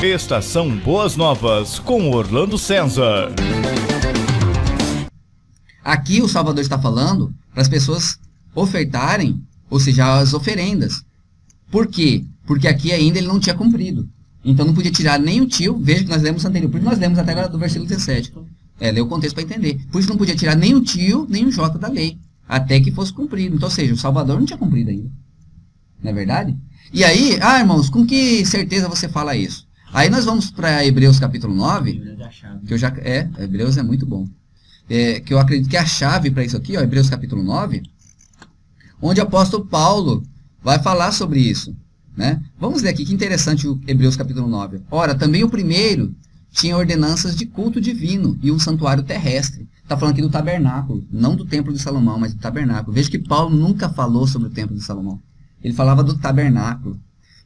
Estação Boas Novas, com Orlando César. Aqui o Salvador está falando para as pessoas ofertarem, ou seja, as oferendas. Por quê? Porque aqui ainda ele não tinha cumprido. Então não podia tirar nem o tio, veja que nós lemos anterior, por isso nós lemos até agora do versículo 17. Lê o contexto para entender. Por isso não podia tirar nem o tio, nem o J da lei, até que fosse cumprido. Então, ou seja, o Salvador não tinha cumprido ainda. Não é verdade? E aí, irmãos, com que certeza você fala isso? Aí nós vamos para Hebreus capítulo 9, que eu já, Hebreus é muito bom. Que eu acredito que é a chave para isso aqui, ó, Hebreus capítulo 9, onde o apóstolo Paulo vai falar sobre isso. Né? Vamos ler aqui, que interessante o Hebreus capítulo 9. Ora, também o primeiro tinha ordenanças de culto divino e um santuário terrestre. Está falando aqui do tabernáculo, não do templo de Salomão, mas do tabernáculo. Veja que Paulo nunca falou sobre o templo de Salomão. Ele falava do tabernáculo.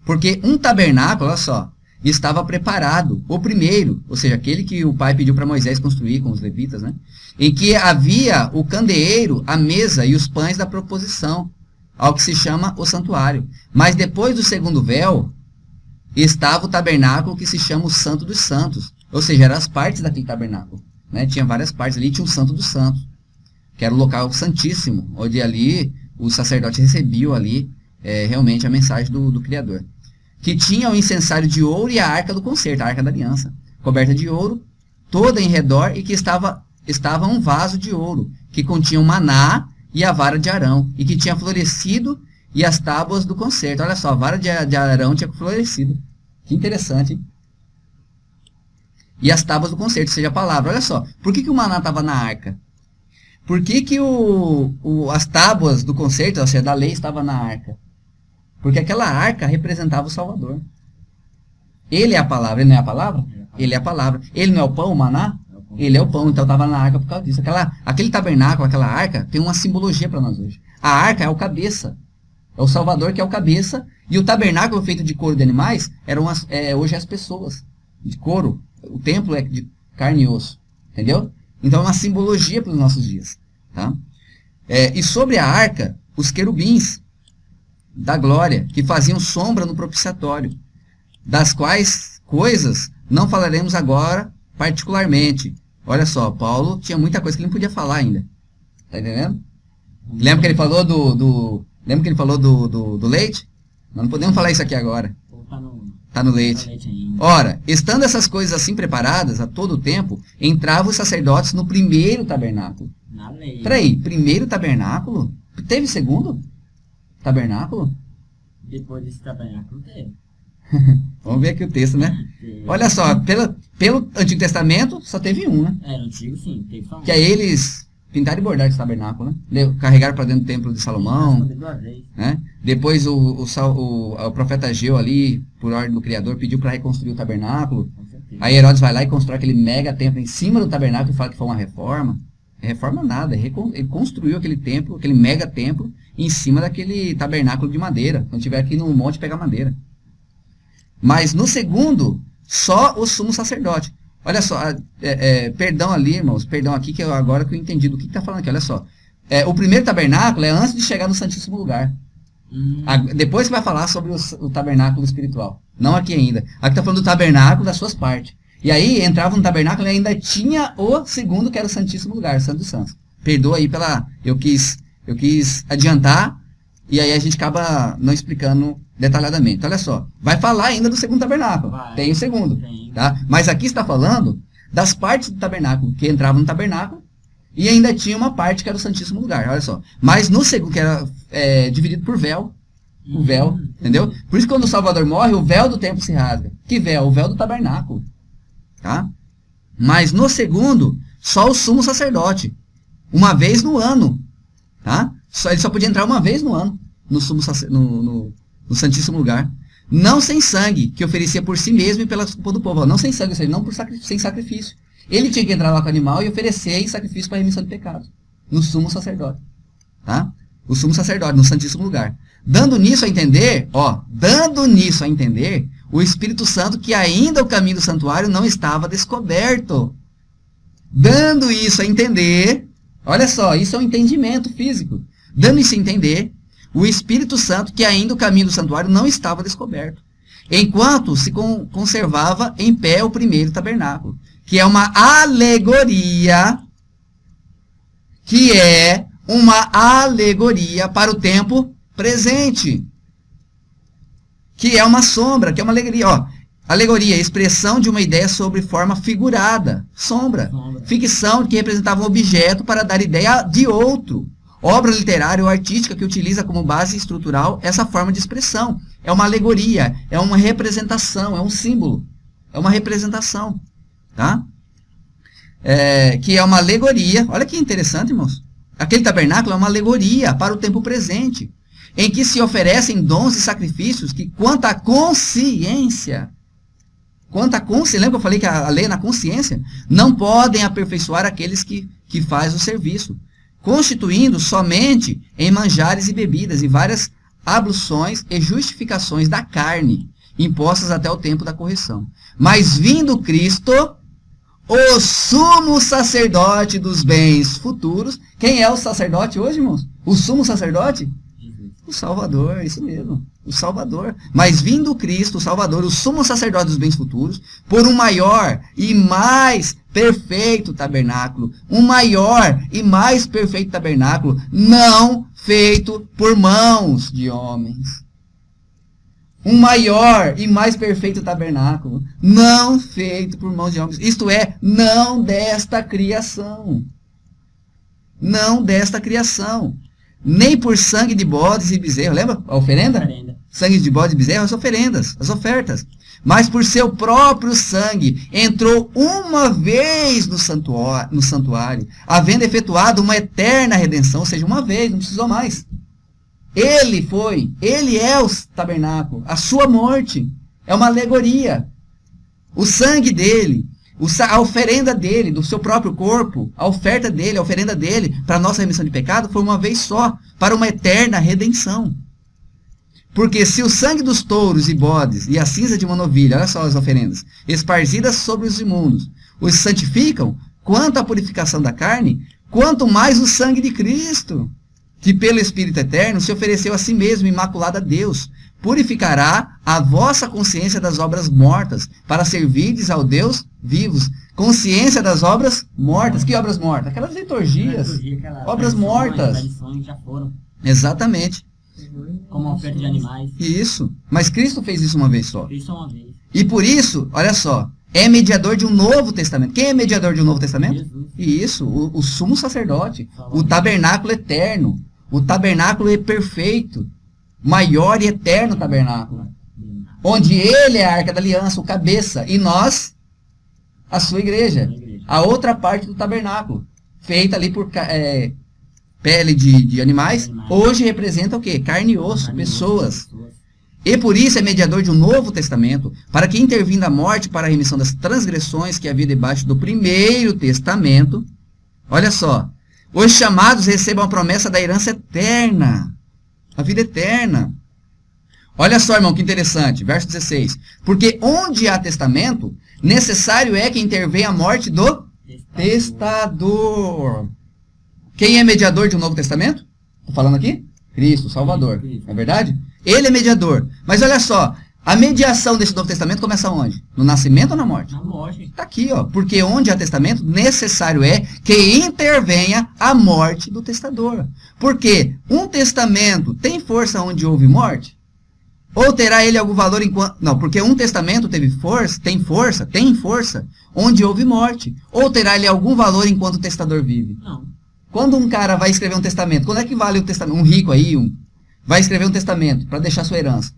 Porque um tabernáculo, olha só, estava preparado, o primeiro, ou seja, aquele que o pai pediu para Moisés construir com os levitas, né? Em que havia o candeeiro, a mesa e os pães da proposição, ao que se chama o santuário. Mas depois do segundo véu, estava o tabernáculo que se chama o Santo dos Santos. Ou seja, eram as partes daquele tabernáculo. Né? Tinha várias partes ali, tinha o Santo dos Santos, que era o local santíssimo, onde ali os sacerdotes recebiam ali realmente a mensagem do Criador. Que tinha o incensário de ouro e a arca do concerto, a arca da aliança, coberta de ouro, toda em redor, e que estava um vaso de ouro, que continha o maná e a vara de Arão, e que tinha florescido, e as tábuas do concerto. Olha só, a vara de Arão tinha florescido. Que interessante, hein? E as tábuas do concerto, ou seja, a palavra. Olha só, por que o maná estava na arca? Por que as tábuas do concerto, ou seja, da lei, estavam na arca? Porque aquela arca representava o Salvador. Ele é a palavra, ele não é a palavra? Ele é a palavra. Ele não é o pão, o maná? Ele é o pão, então estava na arca por causa disso. Aquele tabernáculo, aquela arca, tem uma simbologia para nós hoje. A arca é o cabeça. É o Salvador que é o cabeça. E o tabernáculo feito de couro de animais, hoje é as pessoas. De couro. O templo é de carne e osso. Entendeu? Então é uma simbologia para os nossos dias. Tá? E sobre a arca, os querubins da glória, que faziam sombra no propiciatório, das quais coisas não falaremos agora particularmente. Olha só, Paulo tinha muita coisa que ele não podia falar ainda. Tá entendendo? Lembra que ele falou lembra que ele falou do leite? Nós não podemos falar isso aqui agora. Tá no leite. Ora, estando essas coisas assim preparadas a todo tempo, entravam os sacerdotes no primeiro tabernáculo. Peraí, primeiro tabernáculo? Teve segundo tabernáculo? Depois desse tabernáculo teve. Vamos ver aqui o texto, né? Olha só, pelo Antigo Testamento só teve um, né? No Antigo sim, teve só um. Que aí eles pintaram e bordaram esse tabernáculo, né? Carregaram para dentro do templo de Salomão. Né? Depois o profeta Ageu ali, por ordem do Criador, pediu para reconstruir o tabernáculo. Aí Herodes vai lá e constrói aquele mega templo em cima do tabernáculo e fala que foi uma reforma. Reforma nada, ele construiu aquele templo, aquele mega templo, em cima daquele tabernáculo de madeira. Quando tiver aqui no monte, pegar madeira. Mas no segundo, só o sumo sacerdote. Olha só, perdão ali, irmãos, perdão aqui, que agora que eu entendi do que está falando aqui, olha só. O primeiro tabernáculo é antes de chegar no Santíssimo Lugar. Depois que vai falar sobre o tabernáculo espiritual. Não aqui ainda. Aqui está falando do tabernáculo das suas partes. E aí entrava no tabernáculo e ainda tinha o segundo, que era o Santíssimo Lugar, o Santo dos Santos. Perdoa aí eu quis adiantar, e aí a gente acaba não explicando detalhadamente. Olha só, vai falar ainda do segundo tabernáculo. Tem o segundo. Tá? Mas aqui está falando das partes do tabernáculo, que entravam no tabernáculo, e ainda tinha uma parte que era o Santíssimo Lugar. Olha só. Mas no segundo, que era dividido por véu, o véu, entendeu? Por isso que quando o Salvador morre, o véu do templo se rasga. Que véu? O véu do tabernáculo. Tá? Mas no segundo, só o sumo sacerdote. Uma vez no ano. Tá? Ele só podia entrar uma vez no ano no no Santíssimo Lugar. Não sem sangue, que oferecia por si mesmo e pela culpa do povo. Não sem sangue, ou seja, não sem sacrifício. Ele tinha que entrar lá com o animal e oferecer em sacrifício para remissão de pecados. No sumo sacerdote. Tá? O sumo sacerdote, no Santíssimo Lugar. Dando nisso a entender, o Espírito Santo, que ainda o caminho do santuário não estava descoberto. Dando isso a entender, olha só, isso é um entendimento físico. Dando isso a entender, o Espírito Santo, que ainda o caminho do santuário não estava descoberto. enquanto se conservava em pé o primeiro tabernáculo, que é uma alegoria, para o tempo presente, que é uma sombra, que é uma alegoria, ó. Alegoria, expressão de uma ideia sobre forma figurada, sombra, ficção que representava um objeto para dar ideia de outro. Obra literária ou artística que utiliza como base estrutural essa forma de expressão. É uma alegoria, é uma representação, é um símbolo, é uma representação, tá? Que é uma alegoria, olha que interessante, irmãos. Aquele tabernáculo é uma alegoria para o tempo presente, em que se oferecem dons e sacrifícios que, quanto à consciência, lembra que eu falei que a lei é na consciência? Não podem aperfeiçoar aqueles que fazem o serviço, constituindo somente em manjares e bebidas e várias abluções e justificações da carne, impostas até o tempo da correção. Mas vindo Cristo, o sumo sacerdote dos bens futuros. Quem é o sacerdote hoje, irmãos? O sumo sacerdote? O Salvador, isso mesmo, o Salvador. Mas vindo Cristo, o Salvador, o sumo sacerdote dos bens futuros, por um maior e mais perfeito tabernáculo, não feito por mãos de homens. Um maior e mais perfeito tabernáculo, não feito por mãos de homens. Isto é, não desta criação. Não desta criação. Nem por sangue de bodes e bezerros. Lembra a oferenda? Sangue de bodes e bezerros, as oferendas, as ofertas. Mas por seu próprio sangue entrou uma vez no santuário, havendo efetuado uma eterna redenção, ou seja, uma vez, não precisou mais. Ele é o tabernáculo, a sua morte é uma alegoria. O sangue dele, a oferenda dele, do seu próprio corpo, a oferta dele, a oferenda dele para a nossa remissão de pecado foi uma vez só, para uma eterna redenção. Porque se o sangue dos touros e bodes e a cinza de uma novilha, olha só as oferendas, esparzidas sobre os imundos, os santificam, quanto à purificação da carne, quanto mais o sangue de Cristo, que pelo Espírito Eterno se ofereceu a si mesmo imaculado a Deus, purificará a vossa consciência das obras mortas, para servirdes ao Deus vivos. Consciência das obras mortas. Que obras mortas? Aquelas liturgias, obras mortas. Tradições já foram. Exatamente. Como oferta de animais. Isso. Mas Cristo fez isso uma vez só. Isso uma vez. E por isso, olha só, é mediador de um novo testamento. Quem é mediador de um novo testamento? Jesus. Isso, o sumo sacerdote. O tabernáculo eterno. O tabernáculo é perfeito. Maior e eterno tabernáculo. Onde ele é a arca da aliança, o cabeça. E nós, a sua igreja. A outra parte do tabernáculo. Feita ali por pele de animais. Hoje representa o quê? Carne e osso, pessoas. E por isso é mediador de um novo testamento, para que intervindo a morte para a remissão das transgressões que havia debaixo do primeiro testamento, olha só, os chamados recebam a promessa da herança eterna, a vida eterna. Olha só, irmão, que interessante, verso 16. Porque onde há testamento, necessário é que intervenha a morte do testador. Quem é mediador de um novo testamento? Estou falando aqui? Cristo, Salvador. Não é verdade? Ele é mediador. Mas olha só, a mediação desse Novo Testamento começa onde? No nascimento ou na morte? Na morte. Está aqui, ó. Porque onde há testamento, necessário é que intervenha a morte do testador. Porque um testamento tem força onde houve morte? Ou terá ele algum valor enquanto... Não, porque um testamento tem força onde houve morte. Ou terá ele algum valor enquanto o testador vive? Não. Quando um cara vai escrever um testamento, quando é que vale o testamento? Um rico aí, vai escrever um testamento para deixar sua herança.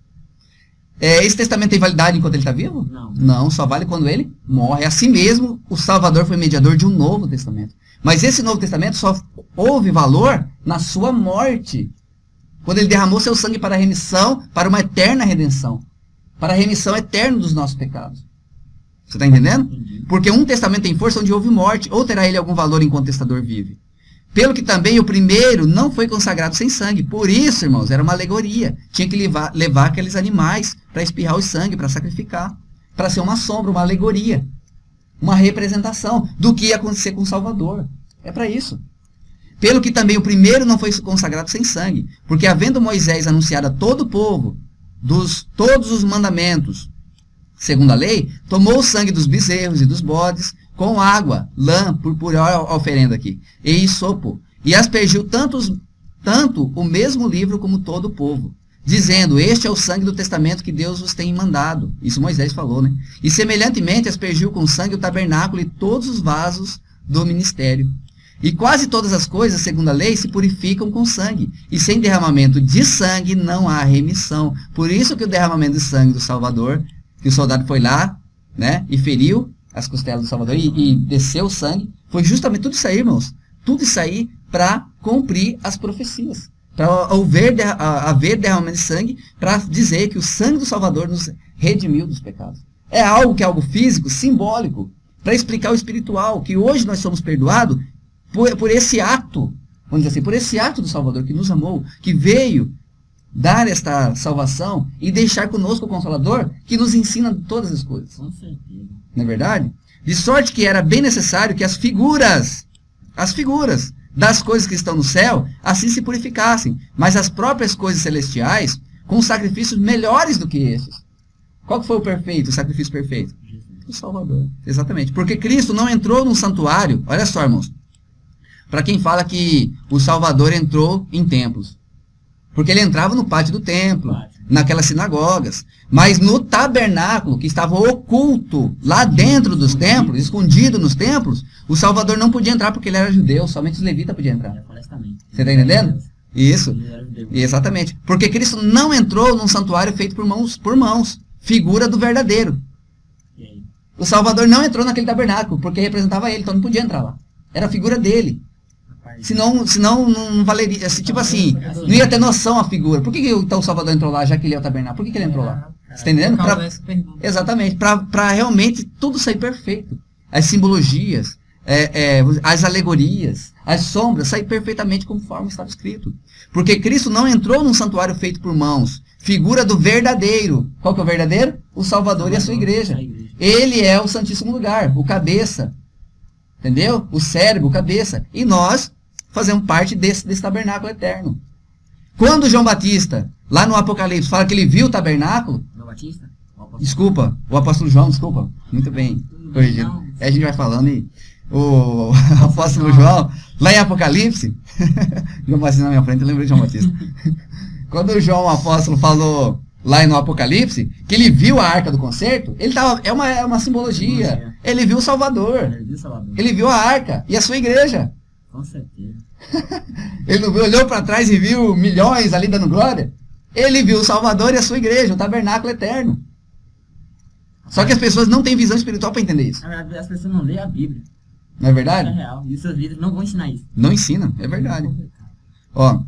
Esse testamento tem validade enquanto ele está vivo? Não. Não, só vale quando ele morre. Assim mesmo, o Salvador foi mediador de um novo testamento. Mas esse novo testamento só houve valor na sua morte. Quando ele derramou seu sangue para a remissão, para uma eterna redenção. Para a remissão eterna dos nossos pecados. Você está entendendo? Entendi. Porque um testamento tem força onde houve morte, ou terá ele algum valor enquanto o testador vive. Pelo que também o primeiro não foi consagrado sem sangue. Por isso, irmãos, era uma alegoria. Tinha que levar aqueles animais para espirrar o sangue, para sacrificar. Para ser uma sombra, uma alegoria. Uma representação do que ia acontecer com o Salvador. É para isso. Pelo que também o primeiro não foi consagrado sem sangue. Porque havendo Moisés anunciado a todo o povo todos os mandamentos, segundo a lei, tomou o sangue dos bezerros e dos bodes, com água, lã, purpúrea, olha a oferenda aqui, e sopo, e aspergiu tanto o mesmo livro como todo o povo, dizendo, este é o sangue do testamento que Deus vos tem mandado. Isso Moisés falou, né? E semelhantemente aspergiu com sangue o tabernáculo e todos os vasos do ministério. E quase todas as coisas, segundo a lei, se purificam com sangue. E sem derramamento de sangue não há remissão. Por isso que o derramamento de sangue do Salvador, que o soldado foi lá, né, e feriu as costelas do Salvador e desceu o sangue, foi justamente tudo isso aí, irmãos. Tudo isso aí para cumprir as profecias. Para haver derramamento de sangue, para dizer que o sangue do Salvador nos redimiu dos pecados. É algo que é algo físico, simbólico, para explicar o espiritual, que hoje nós somos perdoados por esse ato, vamos dizer assim, por esse ato do Salvador que nos amou, que veio dar esta salvação e deixar conosco o Consolador, que nos ensina todas as coisas. Com certeza. Não é verdade? De sorte que era bem necessário que as figuras das coisas que estão no céu, assim se purificassem, mas as próprias coisas celestiais, com sacrifícios melhores do que esses. Qual que foi o sacrifício perfeito? O Salvador. Exatamente. Porque Cristo não entrou num santuário, olha só, irmãos, para quem fala que o Salvador entrou em templos. Porque ele entrava no pátio do templo, naquelas sinagogas. Mas no tabernáculo, que estava oculto lá dentro dos templos, escondido nos templos, o Salvador não podia entrar porque ele era judeu, somente os levitas podiam entrar. Você está entendendo? Isso. Exatamente. Porque Cristo não entrou num santuário feito por mãos, figura do verdadeiro. O Salvador não entrou naquele tabernáculo, porque representava ele, então não podia entrar lá. Era a figura dele. Senão não valeria, tipo assim, não ia ter noção a figura. Por que então o Salvador entrou lá, já que ele é o tabernáculo? Por que ele entrou lá? Você está entendendo? Exatamente, para realmente tudo sair perfeito. As simbologias, as alegorias, as sombras, sair perfeitamente conforme estava escrito. Porque Cristo não entrou num santuário feito por mãos, figura do verdadeiro. Qual que é o verdadeiro? O Salvador e a sua igreja. Ele é o Santíssimo Lugar, o cabeça. Entendeu? O cérebro, cabeça. E nós fazemos parte desse tabernáculo eterno. Quando João Batista, lá no Apocalipse, fala que ele viu o tabernáculo... João Batista? Desculpa, o apóstolo João, desculpa. Muito bem, corrigido. Aí a gente vai falando e... O apóstolo João, lá em Apocalipse... João Batista na minha frente, eu lembrei de João Batista. Quando o João, o apóstolo, falou... lá no Apocalipse, que ele viu a Arca do Concerto, é uma simbologia. Ele viu o Salvador. Ele viu a Arca e a sua igreja. Com certeza. Ele não olhou para trás e viu milhões ali dando glória. Ele viu o Salvador e a sua igreja, o tabernáculo eterno. Só que as pessoas não têm visão espiritual para entender isso. Na verdade, as pessoas não leem a Bíblia. Não é verdade? É real. E seus líderes não vão ensinar isso. Não ensinam, é verdade. Ó,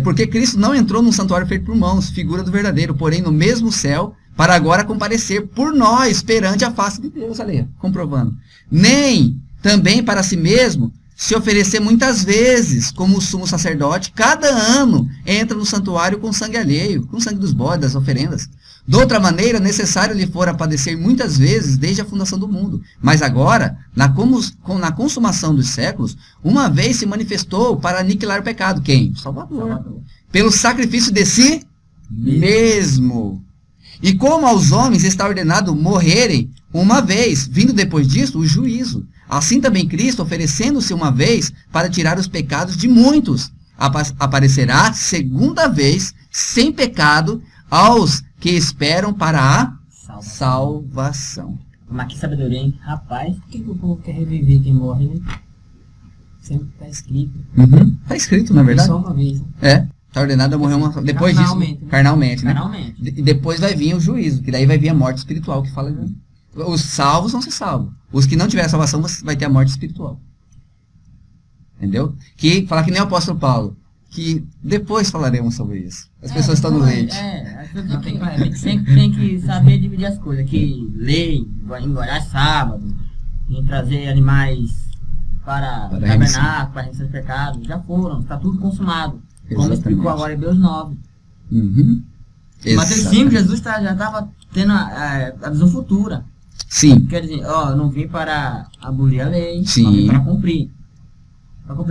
porque Cristo não entrou num santuário feito por mãos, figura do verdadeiro, porém no mesmo céu, para agora comparecer por nós perante a face de Deus, ali, comprovando. Nem também para si mesmo se oferecer muitas vezes, como o sumo sacerdote, cada ano entra no santuário com sangue alheio, com sangue dos bodes, das oferendas. De outra maneira, necessário lhe fora padecer muitas vezes desde a fundação do mundo. Mas agora, na consumação dos séculos, uma vez se manifestou para aniquilar o pecado. Quem? O Salvador. Pelo sacrifício de si mesmo. E como aos homens está ordenado morrerem uma vez, vindo depois disso o juízo. Assim também Cristo, oferecendo-se uma vez para tirar os pecados de muitos, aparecerá segunda vez, sem pecado, aos que esperam para a salvação. Mas que sabedoria, hein? Rapaz, por que o povo quer reviver quem morre, né? Sempre está escrito. Está escrito, na verdade. Só uma vez, né? Está ordenado a morrer uma vez. Depois disso, carnalmente, né? E depois vai vir o juízo, que daí vai vir a morte espiritual, que fala... Os salvos vão ser salvos. Os que não tiverem salvação, vai ter a morte espiritual. Entendeu? Que fala que nem o apóstolo Paulo, que depois falaremos sobre isso. As pessoas estão no leite. A gente sempre tem que saber dividir as coisas. Que lei, engordar sábado, em trazer animais para tabernáculo, para remissão de pecado, já foram, está tudo consumado. Como explicou agora em Hebreus 9. Mateus 5, Jesus já estava tendo a visão futura. Sim. Quer dizer, eu não vim para abolir a lei, sim, não vim para cumprir.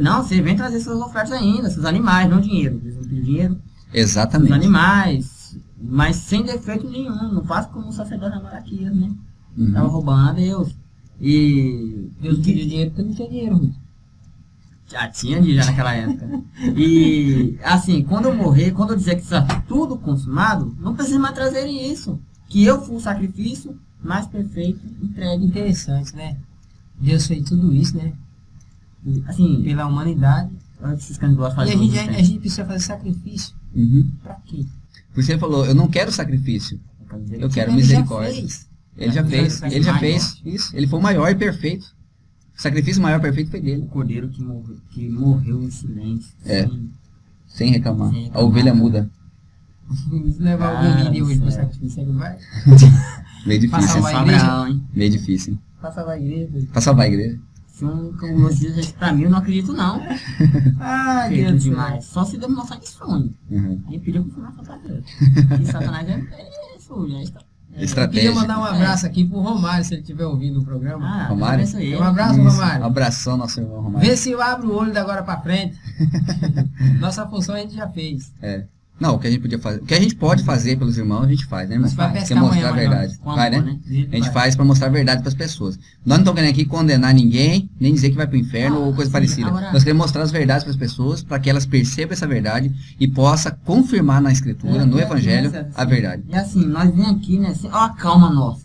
Não, você vem trazer suas ofertas ainda, seus animais, não dinheiro. Eles não têm dinheiro. Exatamente. Os animais, mas sem defeito nenhum, não faço como o sacerdote Malaquias, né? Uhum. Tava roubando a Deus. E Deus pediu dinheiro porque não tinha dinheiro, Ruth. já tinha já naquela época. E assim, quando eu morrer, quando eu dizer que está tudo consumado, não precisa mais trazerem isso. Que eu fui o sacrifício mais perfeito entregue. Interessante, né? Deus fez tudo isso, né? Assim, Pela humanidade. olha que esses candidatos E fazem. a gente precisa fazer sacrifício. Uhum. Pra quê? Por isso ele falou, eu não quero sacrifício, eu quero Ele misericórdia. já fez. Ele já fez, ele já fez. Isso, ele foi o maior e perfeito. O sacrifício maior e perfeito foi dele. O cordeiro que morreu em silêncio. É. Sem- Sem reclamar. Sem reclamar. A ovelha muda. Se levar Cara algum líder do hoje pro céu. sacrifício, ele vai. Meio difícil. Passar Esse vai à Abraão, hein? Meio difícil. Passa a igreja. Pra salvar a igreja. Se um nos dias pra mim, eu não acredito não. Ai, Acredito Deus do céu. demais. Só se Deus me mostrar de sonho. Uhum. Aí pediu confirmação pra Deus. E Satanás é isso, já está. Eu Estratégia. queria mandar um abraço aqui pro Romário, se ele estiver ouvindo o programa. Ah, Romário? isso aí. Um abraço, Isso. Romário. Abração, nosso irmão Romário. Vê se eu abro o olho da agora pra frente. Nossa função a gente já fez. É. Não, o que a gente podia fazer. O que a gente pode fazer pelos irmãos, a gente faz, né, irmão? Você vai Que é pescar mostrar a amanhã, verdade. Com Vai, amor, né? né? A gente faz pra mostrar a verdade pras pessoas. Nós não estamos querendo aqui condenar ninguém, nem dizer que vai pro inferno ou coisa sim, parecida. agora- Nós queremos mostrar as verdades pras pessoas, para que elas percebam essa verdade e possa confirmar na escritura, no evangelho, a verdade. E assim, nós vem aqui, né? Assim, ó a calma nossa.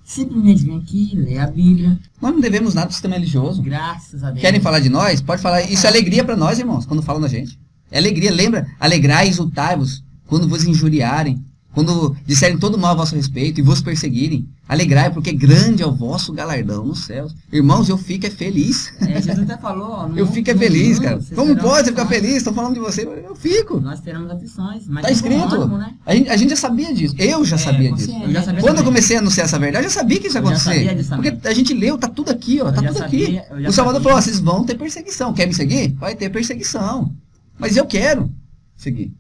Simplesmente vem aqui, lê a Bíblia. Nós não devemos nada pro sistema religioso. Graças a Deus. Querem falar de nós? Pode falar. Isso é alegria para nós, irmãos, quando falam da gente. É alegria, lembra? Alegrai e exultai-vos quando vos injuriarem, quando disserem todo mal a vosso respeito e vos perseguirem. Alegrai, porque grande é o vosso galardão nos céus. Irmãos, eu fico é feliz. É, Jesus até falou, ó, Eu fico é feliz, cara. vocês Como terão pode você ficar aflições. feliz? Estão falando de você. Eu fico. Nós teremos aflições. Mas Tá tem escrito. bom ânimo, né? A gente já sabia disso. Eu já sabia disso. consciente. Eu já sabia Quando eu também. comecei a anunciar essa verdade, eu já sabia que isso ia Eu já acontecer. sabia disso também. Porque a gente leu, tá tudo aqui, ó. Eu Tá já tudo sabia, aqui. eu já O Salvador sabia. falou, ó, vocês vão ter perseguição. Quer me seguir? Vai ter perseguição. Mas eu quero seguir.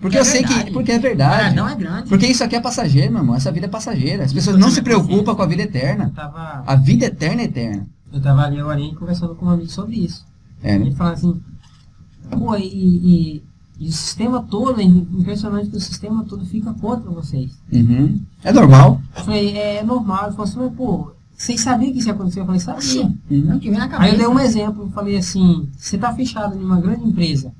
Porque É eu sei que. verdade. Porque é O verdade. galardão é grande. Porque isso aqui é passageiro, meu irmão. Essa vida é passageira. As pessoas não se preocupam com a vida eterna. A vida eterna é eterna. Eu tava ali agora conversando com um amigo sobre isso. É, né? Ele fala assim, pô, e o sistema todo, é impressionante que o sistema todo fica contra vocês. Uhum. É normal. Eu falei, é normal. Ele falou assim, mas pô, vocês sabiam que isso ia acontecer? Eu falei, sabia. Uhum. É o que vem na Aí cabeça. eu dei um exemplo, eu falei assim, você tá fechado em uma grande empresa.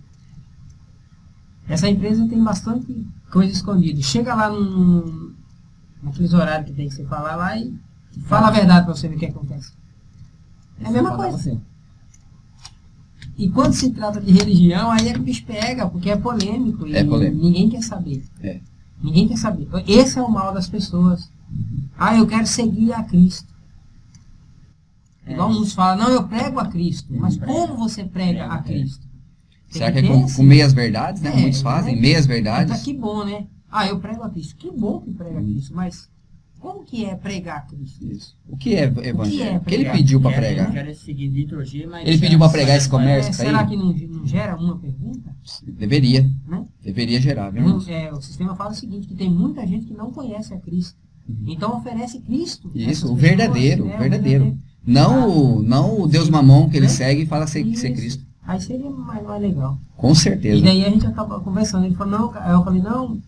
Essa empresa tem bastante coisa escondida. Chega lá naqueles horários que tem que você falar lá e fala a verdade pra você ver o que acontece. É a mesma coisa. Você. E quando se trata de religião, aí é que o bicho pega, porque é polêmico. E É polêmico. ninguém quer saber. É. Ninguém quer saber. Esse é o mal das pessoas. Ah, eu quero seguir a Cristo. É. Igual uns falam, não, eu prego a Cristo. Mas Prega. como você prega a Cristo? Tem Será que é ter com meias verdades, né? É, Muitos fazem, né? meias Tá, verdades. que bom, né? Ah, eu prego a Cristo. Que bom que prega a Cristo, mas como que é pregar a Cristo? Isso. O que é evangelho? O que ele pregar? pediu para Quero- pregar? Quero seguir liturgia, mas... Ele pediu para pregar esse comércio, tá será aí? que não gera uma pergunta? Deveria. Né? Deveria gerar, viu, irmãos? O sistema fala o seguinte, que tem muita gente que não conhece a Cristo. Então oferece Cristo. a essas Isso, o pessoas, verdadeiro, né? o verdadeiro. Não o Deus mamão que ele segue e fala ser Isso. Cristo. Aí seria mais legal. Com E certeza. daí a gente acaba conversando. Ele falou, não, cara. Eu falei, não,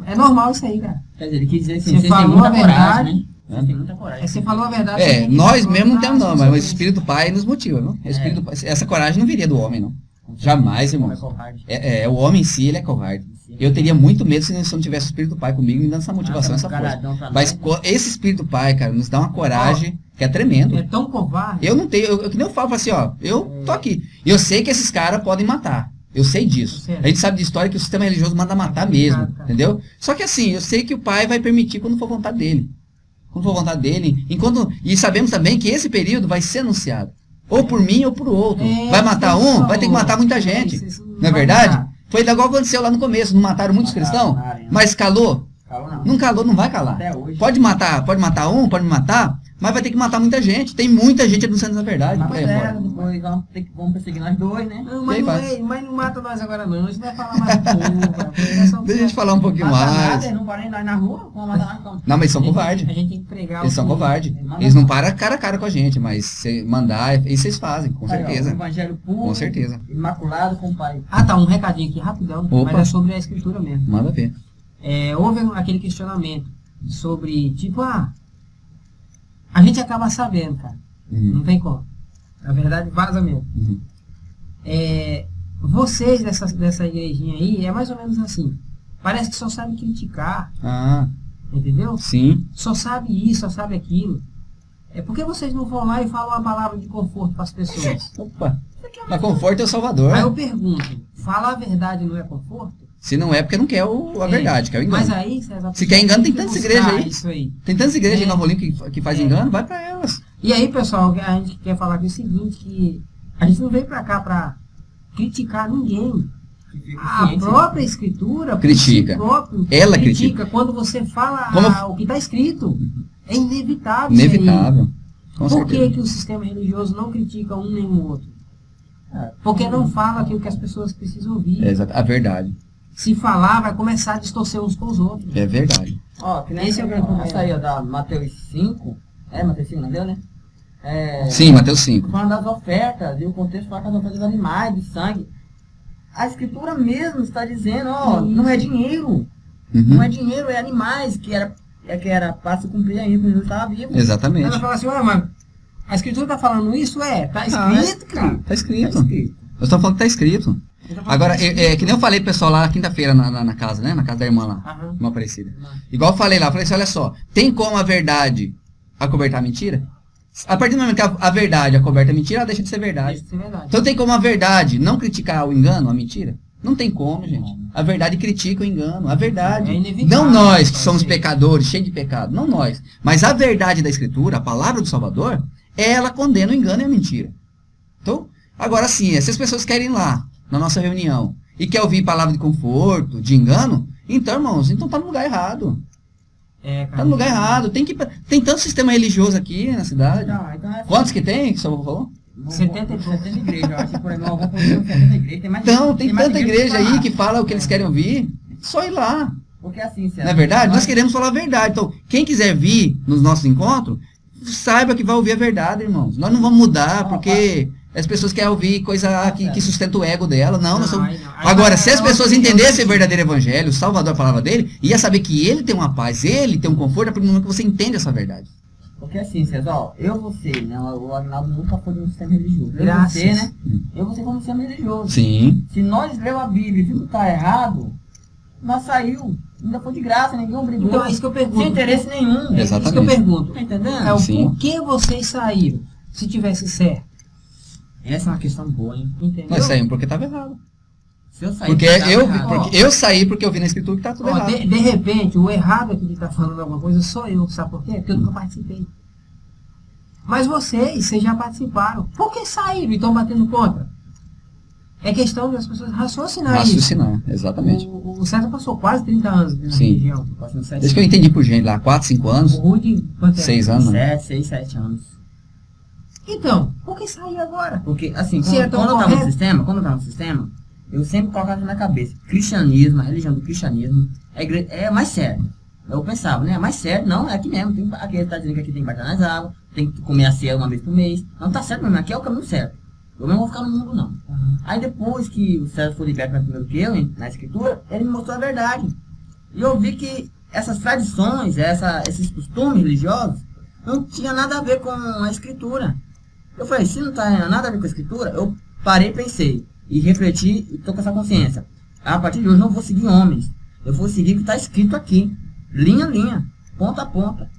é normal isso aí, cara. Quer dizer, ele quis dizer assim, Você vocês têm falou muita a coragem, verdade. né? Vocês têm muita coragem. Você falou a verdade. você É, tem que nós dar mesmo não temos não, as mas o pessoas. Espírito Pai nos motiva, não? O Espírito Pai- essa coragem não viria do homem, não. Jamais, É irmãos. covarde. O homem em si, ele é covarde. Eu teria muito medo se não tivesse o Espírito Pai comigo me dando essa motivação, essa força. Galardão pra Mas nós. esse Espírito Pai, cara, nos dá uma coragem que é tremendo. É tão covarde. Eu não tenho, eu que nem eu falo assim, ó, eu tô aqui. Eu sei que esses caras podem matar. Eu sei disso. Certo. A gente sabe de história que o sistema religioso manda matar mesmo, entendeu? Só que assim, eu sei que o pai vai permitir quando for vontade dele. Quando for vontade dele, e sabemos também que esse período vai ser anunciado. Ou por mim ou por outro. Vai matar um, vai ter que matar muita gente. Não é verdade? Foi igual aconteceu lá no começo, não mataram muitos cristãos? Mas calou? Calou não. Não calou, não vai calar. Até hoje. Pode matar um, pode me matar, mas vai ter que matar muita gente. Tem muita gente anunciando essa verdade. Mas por aí fora. depois vamos perseguir nós dois, né? Não, E aí, mas não mata nós agora não. A gente vai falar mais do povo. Deixa a gente falar um pouquinho Mata mais. nada, eles não podem nós na rua, vamos matar nós como? Não, mas eles são A covardes. gente tem que pregar Eles o são povo. covardes. Manda Eles não não. param cara a cara com a gente, mas se mandar, isso vocês fazem, com Aí, ó, o certeza. evangelho puro, Com certeza. imaculado com o Pai. Ah, tá, um recadinho aqui rapidão, Opa. mas é sobre a escritura mesmo. Manda ver. houve aquele questionamento sobre, tipo, a gente acaba sabendo, cara. Não tem como. Na verdade, vaza mesmo. Vocês dessa igrejinha aí, é mais ou menos assim. Parece que só sabe criticar, entendeu? Sim. Só sabe isso, só sabe aquilo. Por que vocês não vão lá e falam uma palavra de conforto para as pessoas? Opa. Mas conforto é o Salvador. Aí eu pergunto, falar a verdade não é conforto? Se não é porque não quer a verdade, quer o engano. Mas aí, César, se quer engano, tem tantas igrejas aí. Isso aí. Tem tantas igrejas aí no Rolim que faz engano, vai pra elas. E aí, pessoal, a gente quer falar aqui o seguinte, que a gente não veio pra cá pra criticar ninguém. A própria escritura critica. Ela critica. Quando você fala o que está escrito. É inevitável. Inevitável. Por que o sistema religioso não critica um nem o outro? Porque não fala aquilo que as pessoas precisam ouvir. A verdade. Se falar, vai começar a distorcer uns com os outros. É verdade. Ó, que nem esse aí, ó, da Mateus 5. Mateus 5, não deu, né? Sim, Mateus 5. Falando das ofertas, e o contexto fala das ofertas dos animais, de sangue. A escritura mesmo está dizendo, não é dinheiro. Não é dinheiro, é animais, que era para se cumprir ainda, quando Jesus estava vivo. Exatamente. Ela fala assim, mas a escritura está falando isso? Tá escrito, cara. Tá escrito. Eu estou falando que tá escrito. Agora, que nem eu falei pro pessoal lá na quinta-feira na casa, né? Na casa da irmã lá, irmã Aparecida. Igual eu falei lá, eu falei assim, olha só, tem como a verdade acobertar a mentira? A partir do momento que a verdade acoberta a mentira, ela deixa de ser verdade. Então tem como a verdade não criticar o engano, a mentira? Não tem como, gente. A verdade critica o engano, a verdade. Não nós que somos pecadores, cheios de pecado, não nós. Mas a verdade da Escritura, a palavra do Salvador, ela condena o engano e a mentira. Então, agora sim, se as pessoas querem ir lá, na nossa reunião, e quer ouvir palavra de conforto, de engano, então, irmãos, então tá no lugar errado. Tá no lugar errado. Tem tanto sistema religioso aqui na cidade. Quantos que tem, que o senhor falou? 70 igrejas. Eu acho que por aí, algum problema 70 igrejas. Então, tem tanta igreja aí que fala o que eles querem ouvir. Só ir lá. Porque assim, não é verdade? Nós queremos falar a verdade. Então, quem quiser vir nos nossos encontros, saiba que vai ouvir a verdade, irmãos. Nós não vamos mudar, porque as pessoas querem ouvir coisa que sustenta o ego dela. Não. Agora, se as pessoas entendessem o verdadeiro evangelho, o Salvador, a palavra dele, ia saber que ele tem uma paz, ele tem um conforto, a partir do momento que você entende essa verdade. Porque assim, César, você, né? O Agnaldo nunca foi de um sistema religioso. Você, né? Você foi um sistema religioso. Sim. Se nós lemos a Bíblia e vimos que está errado, nós saiu. Ainda foi de graça, ninguém obrigou. Então é isso que eu pergunto. Sem interesse nenhum. Exatamente. É isso que eu pergunto. Tá entendendo? Por que vocês saíram? Se tivesse certo. Essa é uma questão boa, hein? Entendeu? Nós saímos porque estava errado. Se eu sair, porque eu saí porque eu vi na Escritura que tá tudo errado. De repente, o errado aqui de estar falando alguma coisa sou eu. Sabe por quê? Porque eu nunca participei. Mas vocês já participaram. Por que saíram e estão batendo contra? É questão das pessoas raciocinarem. Raciocinar, exatamente. O César passou quase 30 anos na região. Desde que eu entendi por gente lá, 4, 5 anos. O Rude, quanto é? 6 anos. 7 anos. Então, por que sair agora? Porque, assim, quando eu tava no sistema, eu sempre colocava na minha cabeça, cristianismo, a religião do cristianismo, é mais sério. Eu pensava, né, é mais sério, não, é aqui mesmo, aqui ele tá dizendo que aqui tem que bater nas águas, tem que comer a ceia uma vez por mês, não tá certo mesmo, aqui é o caminho certo. Eu não vou ficar no mundo, não. Aí depois que o César foi liberto primeiro que eu, na Escritura, ele me mostrou a verdade. E eu vi que essas tradições, esses costumes religiosos, não tinha nada a ver com a Escritura. Eu falei, se não tá nada a ver com a Escritura, eu parei, pensei, e refleti, e tô com essa consciência. A partir de hoje, não vou seguir homens. Eu vou seguir o que está escrito aqui. Linha a linha, ponta a ponta.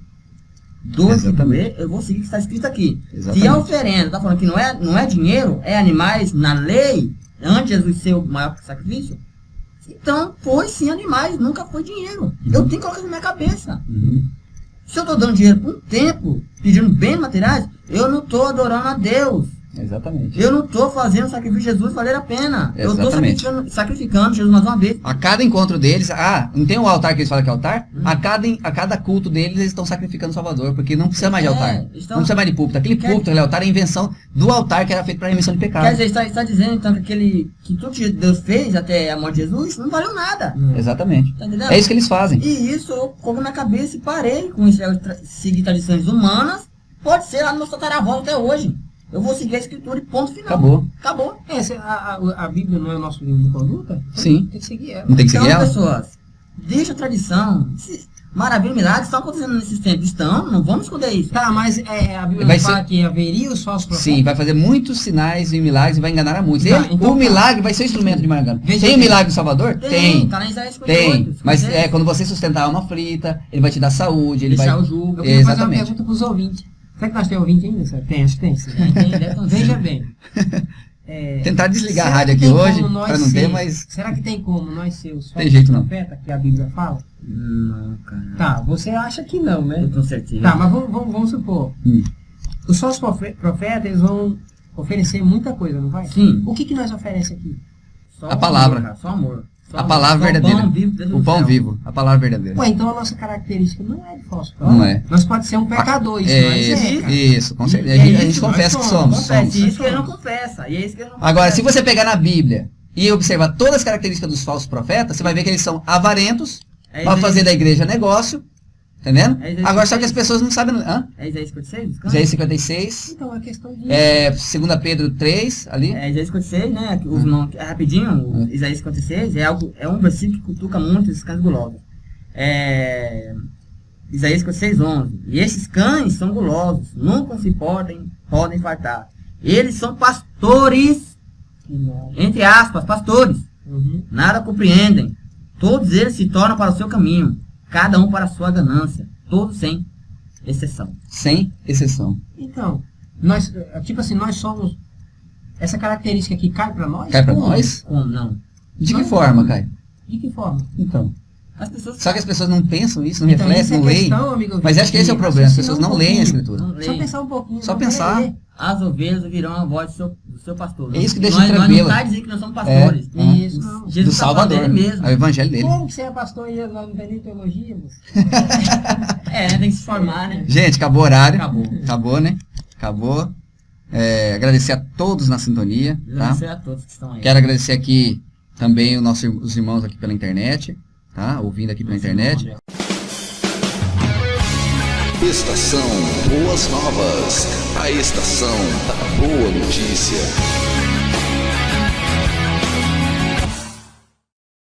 Eu vou seguir o que está escrito aqui. Exatamente. Se a oferenda está falando que não é dinheiro, é animais na lei, antes de Jesus ser o maior sacrifício, então foi sim animais, nunca foi dinheiro. Eu tenho que colocar na minha cabeça. Se eu estou dando dinheiro por um tempo, pedindo bens materiais, eu não estou adorando a Deus. Exatamente. Eu não estou fazendo o sacrifício de Jesus valer a pena. Exatamente. Eu estou sacrificando Jesus mais uma vez. A cada encontro deles, não tem o altar que eles falam que é altar? A cada culto deles, eles estão sacrificando o Salvador, porque não precisa mais de altar. Não precisa mais de púlpito. Aquele púlpito, aquele altar é a invenção do altar que era feito para a remissão de pecado. Quer dizer, está dizendo então que tudo que Deus fez até a morte de Jesus não valeu nada. Exatamente. Tá entendendo? É isso que eles fazem. E isso eu coloquei na cabeça e parei com isso, seguir tradições humanas. Pode ser lá no meu tataravô até hoje. Eu vou seguir a Escritura e ponto final. Acabou. A Bíblia não é o nosso livro de conduta? Sim. Tem que seguir ela. Não tem que seguir ela? Pessoas, Deixa a tradição. Maravilha, milagres estão acontecendo nesses tempos. Não vamos esconder isso. Tá, mas a Bíblia Vai fala ser- que haveria os falsos profetas? Sim, vai fazer muitos sinais e milagres e vai enganar a muitos. Tá, Ele- então o tá. milagre vai ser o instrumento de engano. Veja Tem o bem. milagre do Salvador? Tem. Tá na Isaías 58. Tem. Mas é quando você sustentar a alma aflita, ele vai te dar saúde, ele deixar vai. o jugo. Eu queria fazer uma Exatamente. pergunta para os ouvintes. Será que nós temos ouvinte ainda? Senhor? Tem, acho que tem. Sim. Veja bem. Tentar desligar a será rádio que aqui tem hoje, como nós pra não ter, ser- mas. Será que tem como nós ser os Tem falsos jeito não. profetas que a Bíblia fala? Não, cara. Tá, você acha que não, né? Eu tenho certeza. Tá, mas vamos supor. Hum. Os falsos profetas, eles vão oferecer muita coisa, não vai? Sim. O que nós oferece aqui? Só A palavra. Amor, cara, só amor. Só A amor. palavra Só verdadeira. O pão vivo, desde O pão céu. vivo. A palavra verdadeira. Ué, então a nossa característica não é de falso Não profeta. é. Nós pode ser um pecador, isso não é Isso, dizer, cara. isso, com certeza. E A é gente isso, nós confessa que somos. somos. Confessa, somos. isso que ele não confessa. E é isso que ele não Agora, confessa. se você pegar na Bíblia e observar todas as características dos falsos profetas, você vai ver que eles são avarentos, É para Isaías- fazer da igreja negócio, entendendo? É Isaías Agora, só que 56. as pessoas não sabem. Hã? É Isaías 56? Isaías 56, Então é questão de... 2 Pedro 3, ali. É Isaías 56, né? Que os irmãos, rapidinho, o Isaías 56 é um versículo que cutuca muito esses cães gulosos. Isaías 56, 11. E esses cães são gulosos, nunca se podem fartar. Eles são pastores, entre aspas, pastores. Uhum. Nada compreendem. Todos eles se tornam para o seu caminho, cada um para a sua ganância, todos sem exceção. Sem exceção. Então, nós, tipo assim, nós somos... Essa característica aqui cai pra nós? Cai pra Como? nós? Como não? De que Não. forma, Caio? De que forma? Então. As pessoas Só que as pessoas não pensam isso, não Então, refletem, isso é não leem. questão, amigo, Mas acho que esse é o de problema, as raciocinar pessoas não um leem a pouquinho. escritura. não Só leem. pensar um pouquinho. Só não pensar. peraí. As ovelhas ouvirão a voz do seu pastor. É isso que Nós- deixa nós tranquilo. não está dizendo que nós somos pastores. Isso, não. Jesus Do tá falando Salvador. dele mesmo. É o evangelho dele. Como que você é pastor e nós não tem nem teologia? Moço? Tem que se formar, né? Gente, acabou o horário. Acabou. Acabou, né? Acabou. Agradecer a todos na sintonia, tá? Agradecer a todos que estão aí. Quero agradecer aqui também os irmãos aqui pela internet, tá? Ouvindo aqui pela internet. Estação Boas Novas, a estação da boa notícia.